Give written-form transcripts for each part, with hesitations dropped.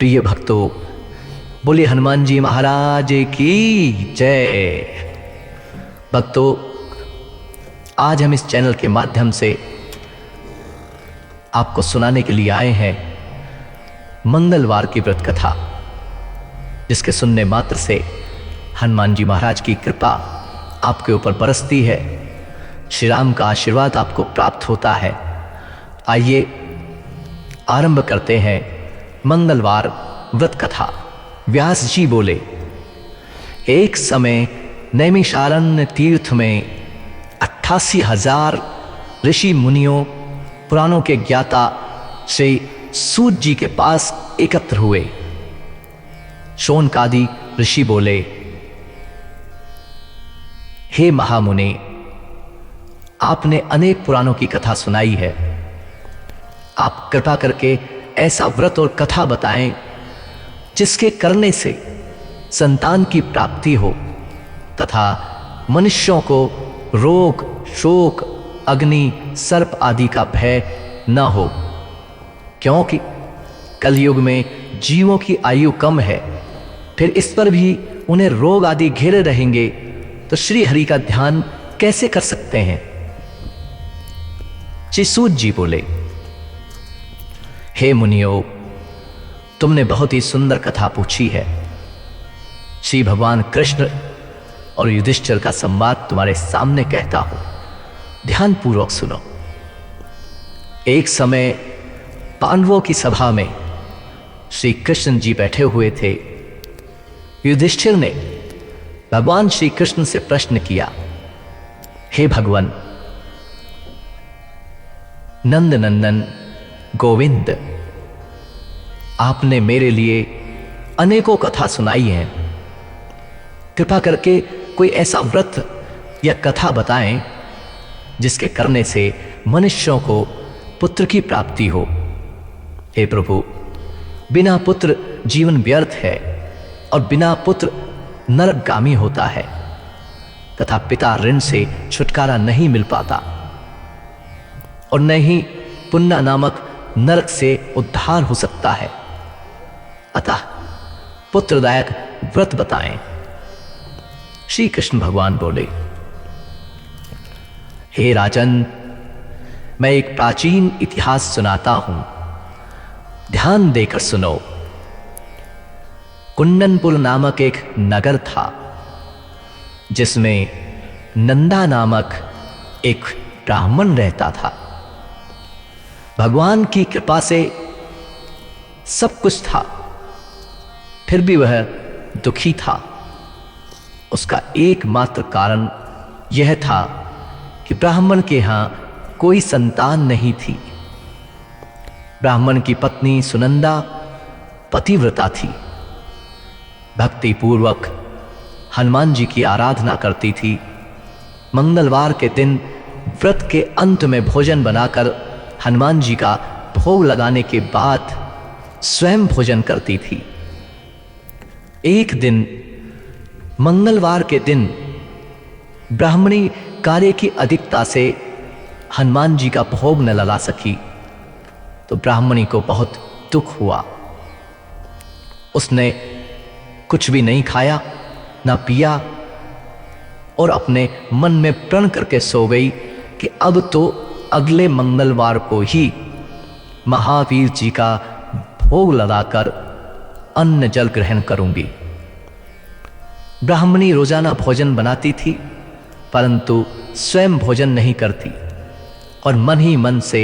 प्रिय भक्तों, बोले हनुमान जी महाराज की जय। भक्तों, आज हम इस चैनल के माध्यम से आपको सुनाने के लिए आए हैं मंगलवार की व्रत कथा, जिसके सुनने मात्र से हनुमान जी महाराज की कृपा आपके ऊपर बरसती है, श्री राम का आशीर्वाद आपको प्राप्त होता है। आइए आरंभ करते हैं मंगलवार व्रत कथा। व्यास जी बोले, एक समय नैमिषारण्य तीर्थ में 88,000 ऋषि मुनियों, पुराणों के ज्ञाता श्री सूत जी के पास एकत्र हुए। शौनकादि ऋषि बोले, हे महामुनि, आपने अनेक पुराणों की कथा सुनाई है। आप कृपा करके ऐसा व्रत और कथा बताएं जिसके करने से संतान की प्राप्ति हो तथा मनुष्यों को रोग, शोक, अग्नि, सर्प आदि का भय न हो, क्योंकि कलयुग में जीवों की आयु कम है। फिर इस पर भी उन्हें रोग आदि घेरे रहेंगे तो श्री हरि का ध्यान कैसे कर सकते हैं। श्री सूत जी बोले, हे मुनियों, तुमने बहुत ही सुंदर कथा पूछी है। श्री भगवान कृष्ण और युधिष्ठिर का संवाद तुम्हारे सामने कहता हूं, ध्यान पूर्वक सुनो। एक समय पांडवों की सभा में श्री कृष्ण जी बैठे हुए थे। युधिष्ठिर ने भगवान श्री कृष्ण से प्रश्न किया, हे भगवान नंद नंदन गोविंद, आपने मेरे लिए अनेकों कथा सुनाई हैं, कृपा करके कोई ऐसा व्रत या कथा बताएं जिसके करने से मनुष्यों को पुत्र की प्राप्ति हो। हे प्रभु, बिना पुत्र जीवन व्यर्थ है और बिना पुत्र नरकगामी होता है तथा पिता ऋण से छुटकारा नहीं मिल पाता और न ही पुण्य नामक नरक से उद्धार हो सकता है। अतः पुत्रदायक व्रत बताएं। श्री कृष्ण भगवान बोले, हे राजन, मैं एक प्राचीन इतिहास सुनाता हूं, ध्यान देकर सुनो। कुंदनपुर नामक एक नगर था, जिसमें नंदा नामक एक ब्राह्मण रहता था। भगवान की कृपा से सब कुछ था, फिर भी वह दुखी था। उसका एकमात्र कारण यह था कि ब्राह्मण के यहां कोई संतान नहीं थी। ब्राह्मण की पत्नी सुनंदा पतिव्रता थी, भक्ति पूर्वक हनुमान जी की आराधना करती थी। मंगलवार के दिन व्रत के अंत में भोजन बनाकर हनुमान जी का भोग लगाने के बाद स्वयं भोजन करती थी। एक दिन मंगलवार के दिन ब्राह्मणी कार्य की अधिकता से हनुमान जी का भोग न लगा सकी, तो ब्राह्मणी को बहुत दुख हुआ। उसने कुछ भी नहीं खाया ना पिया और अपने मन में प्रण करके सो गई कि अब तो अगले मंगलवार को ही महावीर जी का भोग लगाकर अन्न जल ग्रहण करूंगी। ब्राह्मणी रोजाना भोजन बनाती थी, परंतु स्वयं भोजन नहीं करती और मन ही मन से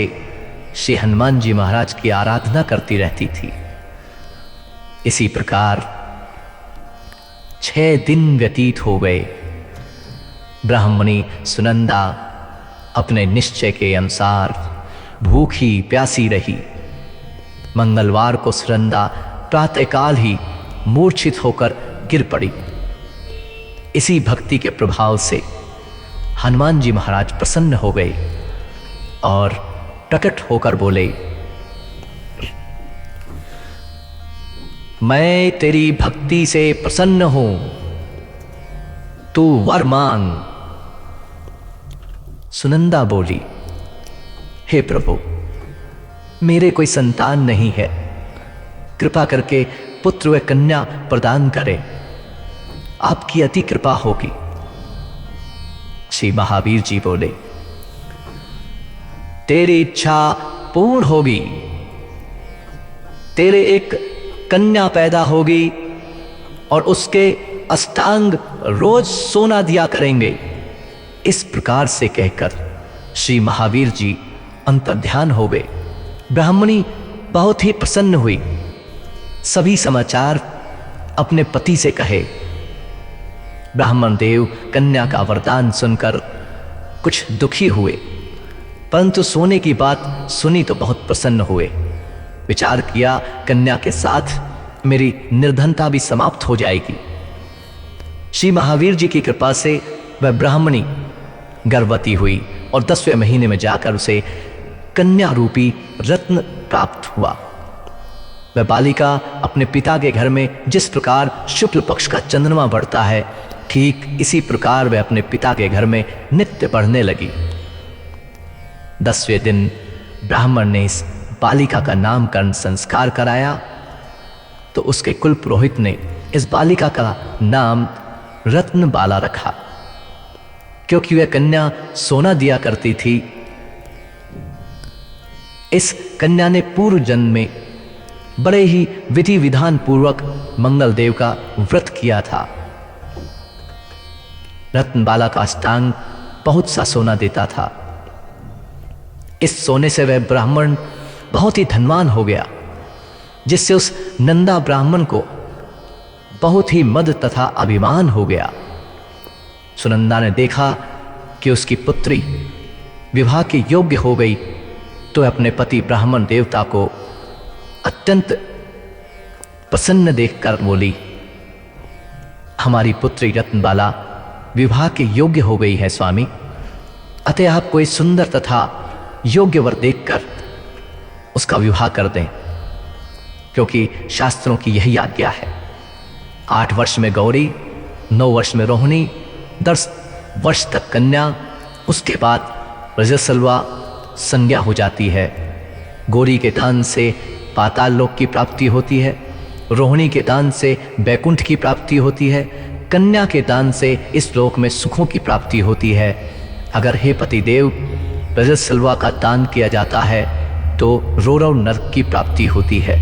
श्री हनुमान जी महाराज की आराधना करती रहती थी। इसी प्रकार 6 दिन व्यतीत हो गए। ब्राह्मणी सुनंदा अपने निश्चय के अनुसार भूखी प्यासी रही। मंगलवार को सुनंदा प्रातःकाल ही मूर्छित होकर गिर पड़ी। इसी भक्ति के प्रभाव से हनुमान जी महाराज प्रसन्न हो गए और प्रकट होकर बोले, मैं तेरी भक्ति से प्रसन्न हूं, तू वर मांग। सुनंदा बोली, हे प्रभु, मेरे कोई संतान नहीं है कृपा करके पुत्र व कन्या प्रदान करें, आपकी अति कृपा होगी। श्री महावीर जी बोले, तेरी इच्छा पूर्ण होगी, तेरे एक कन्या पैदा होगी और उसके अष्टांग रोज सोना दिया करेंगे। इस प्रकार से कहकर श्री महावीर जी अंतर्ध्यान हो गए। ब्राह्मणी बहुत ही प्रसन्न हुई, सभी समाचार अपने पति से कहे। ब्राह्मण देव कन्या का वरदान सुनकर कुछ दुखी हुए, परंतु सोने की बात सुनी तो बहुत प्रसन्न हुए। विचार किया, कन्या के साथ मेरी निर्धनता भी समाप्त हो जाएगी। श्री महावीर जी की कृपा से वह ब्राह्मणी गर्भवती हुई और 10वें महीने में जाकर उसे कन्या रूपी रत्न प्राप्त हुआ। वह बालिका अपने पिता के घर में जिस प्रकार शुक्ल पक्ष का चंद्रमा बढ़ता है, ठीक इसी प्रकार वह अपने पिता के घर में नित्य बढ़ने लगी। 10वें दिन ब्राह्मण ने इस बालिका का नामकरण संस्कार कराया तो उसके कुल पुरोहित ने इस बालिका का नाम रत्नबाला रखा, क्योंकि वह कन्या सोना दिया करती थी। इस कन्या ने पूर्व जन्म में बड़े ही विधि विधान पूर्वक मंगल देव का व्रत किया था। रत्नबाला का अष्टांग बहुत सा सोना देता था। इस सोने से वह ब्राह्मण बहुत ही धनवान हो गया, जिससे उस नंदा ब्राह्मण को बहुत ही मद तथा अभिमान हो गया। सुनंदा ने देखा कि उसकी पुत्री विवाह के योग्य हो गई, तो अपने पति ब्राह्मण देवता को अत्यंत प्रसन्न देखकर बोली, हमारी पुत्री रत्नबाला विवाह के योग्य हो गई है स्वामी, अतः आप कोई सुंदर तथा योग्य वर देखकर उसका विवाह कर दें, क्योंकि शास्त्रों की यही आज्ञा है। 8 वर्ष में गौरी, 9 वर्ष में रोहिणी, 10 वर्ष तक कन्या, उसके बाद रजस्वला संज्ञा हो जाती है। गौरी के दान से पाताल लोक की प्राप्ति होती है, रोहिणी के दान से बैकुंठ की प्राप्ति होती है, कन्या के दान से इस लोक में सुखों की प्राप्ति होती है। अगर हे पतिदेव रजस्वला का दान किया जाता है तो रोरव नरक की प्राप्ति होती है।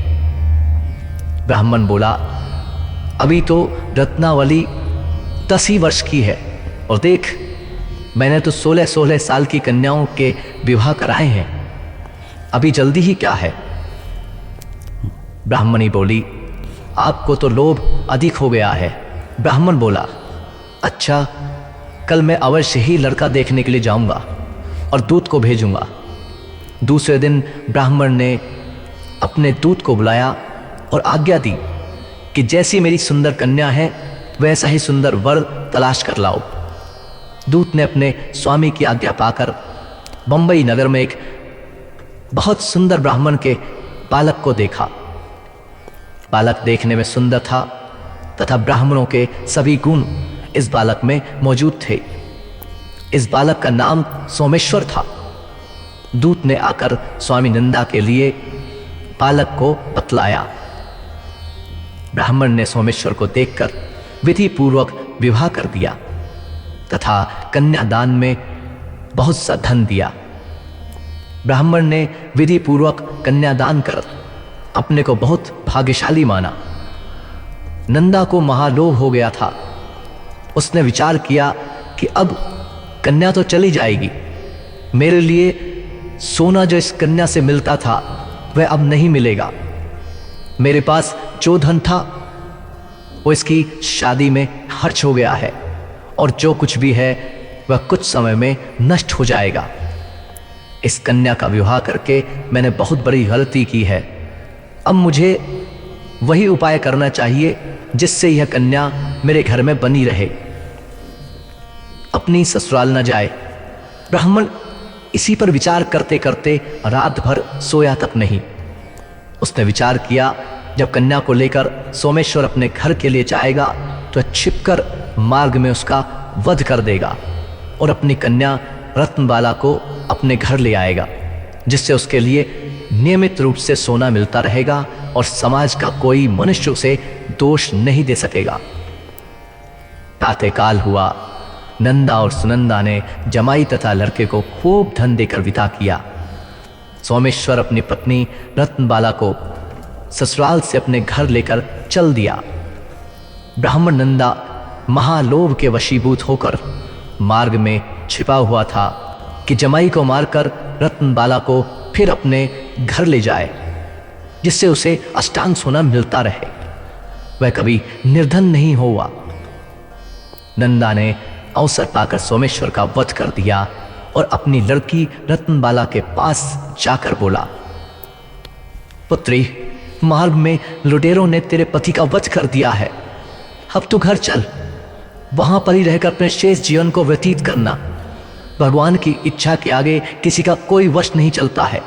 ब्राह्मण बोला, अभी तो रत्नावली 10 ही वर्ष की है और देख, मैंने तो 16-16 साल की कन्याओं के विवाह कराए हैं, अभी जल्दी ही क्या है। ब्राह्मणी बोली, आपको तो लोभ अधिक हो गया है। ब्राह्मण बोला, अच्छा, कल मैं अवश्य ही लड़का देखने के लिए जाऊंगा और दूत को भेजूंगा। दूसरे दिन ब्राह्मण ने अपने दूत को बुलाया और आज्ञा दी कि जैसी मेरी सुंदर कन्या है वैसा ही सुंदर वर तलाश कर लाओ। दूत ने अपने स्वामी की आज्ञा पाकर बंबई नगर में एक बहुत सुंदर ब्राह्मण के बालक को देखा। बालक देखने में सुंदर था तथा ब्राह्मणों के सभी गुण इस बालक में मौजूद थे। इस बालक का नाम सोमेश्वर था। दूत ने आकर स्वामी नंदा के लिए बालक को बतलाया। ब्राह्मण ने सोमेश्वर को देखकर विधि पूर्वक विवाह कर दिया तथा कन्यादान में बहुत सा धन दिया। ब्राह्मण ने विधि पूर्वक कन्यादान कर अपने को बहुत भाग्यशाली माना। नंदा को महालोभ हो गया था। उसने विचार किया कि अब कन्या तो चली जाएगी, मेरे लिए सोना जो इस कन्या से मिलता था वह अब नहीं मिलेगा। मेरे पास जो धन था वो इसकी शादी में खर्च हो गया है और जो कुछ भी है वह कुछ समय में नष्ट हो जाएगा। इस कन्या का विवाह करके मैंने बहुत बड़ी गलती की है। अब मुझे वही उपाय करना चाहिए जिससे यह कन्या मेरे घर में बनी रहे, अपनी ससुराल न जाए। ब्राह्मण इसी पर विचार करते करते रात भर सोया तक नहीं। उसने विचार किया, जब कन्या को लेकर सोमेश्वर अपने घर के लिए जाएगा तो छिपकर मार्ग में उसका वध कर देगा और अपनी कन्या रत्नबाला को अपने घर ले आएगा, जिससे उसके लिए नियमित रूप से सोना मिलता रहेगा और समाज का कोई मनुष्य उसे दोष नहीं दे सकेगा। प्रातःकाल हुआ। नंदा और सुनंदा ने जमाई तथा लड़के को खूब धन देकर विदा किया। सोमेश्वर अपनी पत्नी रत्नबाला को ससुराल से अपने घर लेकर चल दिया। ब्राह्मण नंदा महालोभ के वशीभूत होकर मार्ग में छिपा हुआ था कि जमाई को मारकर रत्नबाला को फिर अपने घर ले जाए, जिससे उसे अष्टांग सोना मिलता रहे। वह कभी निर्धन नहीं हुआ। नंदा ने अवसर पाकर सोमेश्वर का वध कर दिया और अपनी लड़की रत्नबाला के पास जाकर बोला, पुत्री, मार्ग में लुटेरों ने तेरे पति का वध कर दिया है। अब तू घर चल, वहां पर ही रहकर अपने शेष जीवन को व्यतीत करना। भगवान की इच्छा के आगे किसी का कोई वश नहीं चलता है।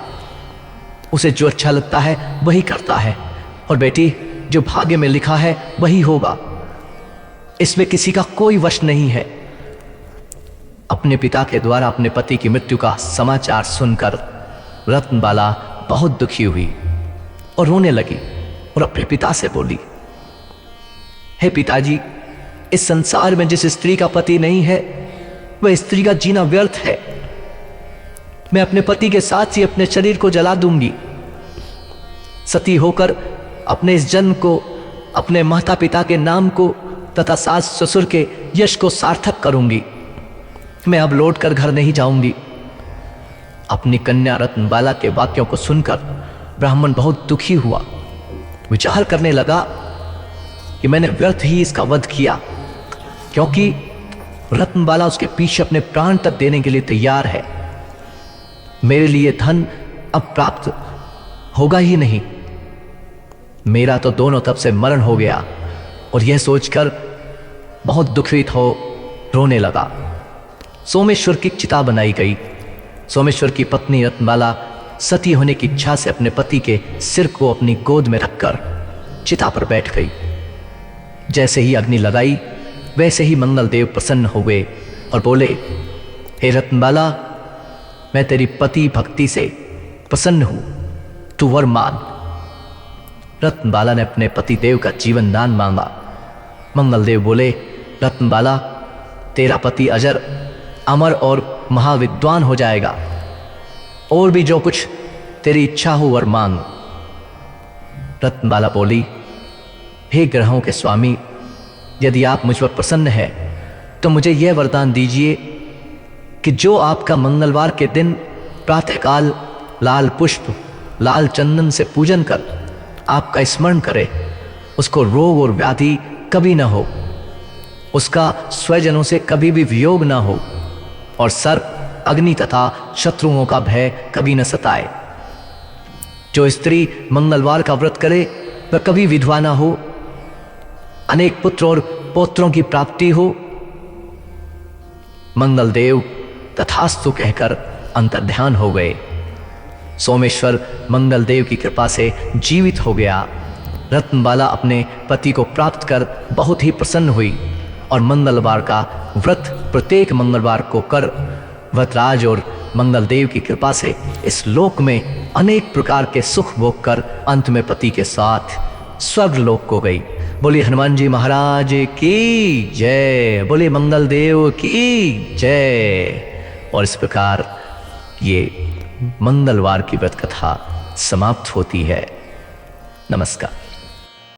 उसे जो अच्छा लगता है वही करता है, और बेटी, जो भाग्य में लिखा है वही होगा। इसमें किसी का कोई वश नहीं है। अपने पिता के द्वारा अपने पति की मृत्यु का समाचार सुनकर रत्नबाला बहुत दुखी हुई और रोने लगी और अपने पिता से बोली, हे पिताजी, इस संसार में जिस स्त्री का पति नहीं है वह स्त्री का जीना व्यर्थ है। मैं अपने पति के साथ ही अपने शरीर को जला दूंगी। सती होकर अपने इस जन्म को, अपने माता पिता के नाम को तथा सास ससुर के यश को सार्थक करूंगी। मैं अब लौट कर घर नहीं जाऊंगी। अपनी कन्या रत्नबाला के वाक्यों को सुनकर ब्राह्मण बहुत दुखी हुआ। विचार करने लगा कि मैंने व्यर्थ ही इसका वध किया, क्योंकि रत्नबाला उसके पीछे अपने प्राण तक देने के लिए तैयार है। मेरे लिए धन अब प्राप्त होगा ही नहीं। मेरा तो दोनों तरफ से मरण हो गया। और यह सोचकर बहुत दुखित हो रोने लगा। सोमेश्वर की चिता बनाई गई। सोमेश्वर की पत्नी रत्नबाला सती होने की इच्छा से अपने पति के सिर को अपनी गोद में रखकर चिता पर बैठ गई। जैसे ही अग्नि लगाई वैसे ही मंगलदेव प्रसन्न हुए और बोले, हे रत्नबाला, मैं तेरी पति भक्ति से प्रसन्न हूं, तू वर मान। रत्नबाला ने अपने पति देव का जीवन दान मांगा। मंगलदेव बोले, रत्नबाला, तेरा पति अजर, अमर और महाविद्वान हो जाएगा। और भी जो कुछ तेरी इच्छा हो वर मांग। रत्नबाला बोली, हे ग्रहों के स्वामी, यदि आप मुझ पर प्रसन्न हैं तो मुझे यह वरदान दीजिए कि जो आपका मंगलवार के दिन प्रातःकाल लाल पुष्प, लाल चंदन से पूजन कर आपका स्मरण करे, उसको रोग और व्याधि कभी न हो, उसका स्वजनों से कभी भी वियोग न हो, और सर्प, अग्नि तथा शत्रुओं का भय कभी न सताए। जो स्त्री मंगलवार का व्रत करे वह कभी विधवा न हो, अनेक पुत्र और पौत्रों की प्राप्ति हो। मंगलदेव तथास्तु कहकर अंतर्ध्यान हो गए। सोमेश्वर मंगलदेव की कृपा से जीवित हो गया। रत्नबाला अपने पति को प्राप्त कर बहुत ही प्रसन्न हुई और मंगलवार का व्रत प्रत्येक मंगलवार को कर व्रतराज और मंगलदेव की कृपा से इस लोक में अनेक प्रकार के सुख भोग कर अंत में पति के साथ स्वर्गलोक को गई। बोले हनुमान जी महाराज की जय, बोले मंगलदेव की जय। और इस प्रकार ये मंगलवार की व्रत कथा समाप्त होती है। नमस्कार।